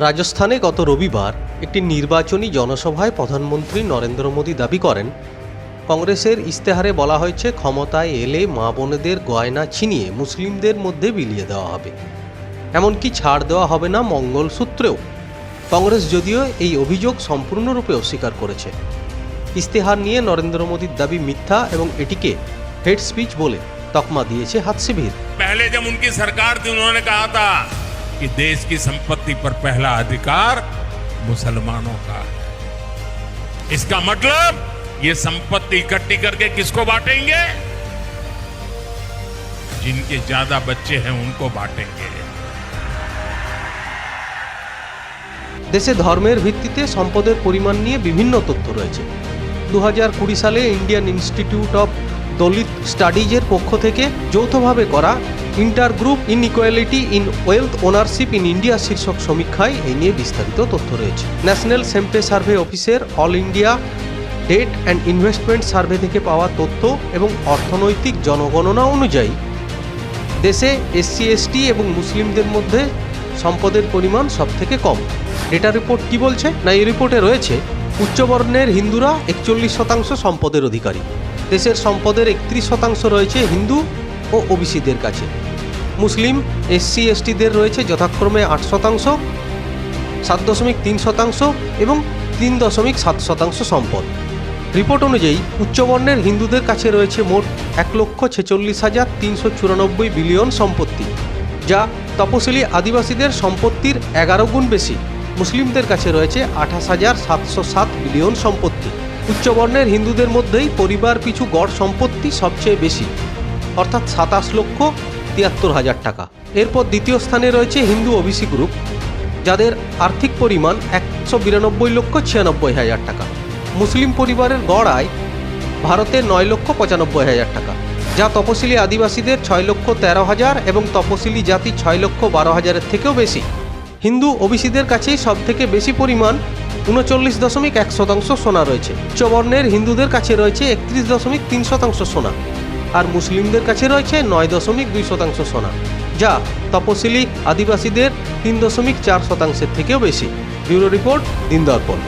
রাজস্থানে গত রবিবার একটি নির্বাচনী জনসভায় প্রধানমন্ত্রী নরেন্দ্র মোদী দাবি করেন, কংগ্রেসের ইস্তেহারে বলা হয়েছে ক্ষমতায় এলে মা বোনেদের গয়না ছিনিয়ে মুসলিমদের মধ্যে বিলিয়ে দেওয়া হবে, এমনকি ছাড় দেওয়া হবে না মঙ্গলসূত্রেও। কংগ্রেস যদিও এই অভিযোগ সম্পূর্ণরূপে অস্বীকার করেছে। ইস্তেহার নিয়ে নরেন্দ্র মোদীর দাবি মিথ্যা এবং এটিকে হেট স্পিচ বলে তকমা দিয়েছে হাতশিবির। पहले जब उनकी सरकार थी उन्होंने कहा था कि देश की संपत्ति पर पहला अधिकार मुसलमानों का है। इसका मतलब ये संपत्ति इकट्ठी करके किसको बांटेंगे? जिनके ज्यादा बच्चे हैं उनको बांटेंगे। দেশে ধর্মের ভিত্তিতে সম্পদের পরিমাণ নিয়ে বিভিন্ন তথ্য রয়েছে। 2020 সালে ইন্ডিয়ান ইনস্টিটিউট অফ দলিত স্টাডিজের পক্ষ থেকে যৌথভাবে করা intergroup inequality in wealth ownership in India শীর্ষক সমীক্ষায় এই নিয়ে বিস্তারিত তথ্য রয়েছে। ন্যাশনাল সেম্পে সার্ভে অফিসের All India Debt and Investment Survey থেকে পাওয়া তথ্য এবং অর্থনৈতিক জনগণনা অনুযায়ী দেশে এসসি এসটি এবং মুসলিমদের মধ্যে সম্পদের পরিমাণ সবথেকে কম। ডেটা রিপোর্ট কি বলছে না, এই রিপোর্টে রয়েছে উচ্চবর্ণের হিন্দুরা 41% সম্পদের অধিকারী। দেশের সম্পদের 31% রয়েছে হিন্দু ও ওবিসিদের কাছে। মুসলিম এসসি এসটিদের রয়েছে যথাক্রমে 8%, 7.3% এবং 3.7% সম্পদ। রিপোর্ট অনুযায়ী উচ্চবর্ণের হিন্দুদের কাছে রয়েছে মোট 1,46,394 বিলিয়ন সম্পত্তি, যা তপশিলি আদিবাসীদের সম্পত্তির 11 গুণ বেশি। মুসলিমদের কাছে রয়েছে 28,707 বিলিয়ন সম্পত্তি। উচ্চবর্ণের হিন্দুদের মধ্যেই পরিবার পিছু গড় সম্পত্তি সবচেয়ে বেশি, অর্থাৎ 27,73,000 টাকা। এরপর দ্বিতীয় স্থানে রয়েছে হিন্দু ওবিসি গ্রুপ, যাদের আর্থিক পরিমাণ 192,96,000 টাকা। মুসলিম পরিবারের গড় আয় ভারতে 9,95,000 টাকা, যা তপশিলি আদিবাসীদের 6,13,000 এবং তপশিলি জাতি 6,12,000 থেকেও বেশি। হিন্দু ওবিসিদের কাছেই সবথেকে বেশি পরিমাণ 39.1% সোনা রয়েছে। উচ্চবর্ণের হিন্দুদের কাছে রয়েছে 31.3% সোনা, আর মুসলিমদের কাছে রয়েছে 9.2% সোনা, যা তপশিলি আদিবাসীদের 3.4% থেকেও বেশি। ব্যুরো রিপোর্ট, দিন দর্পণ।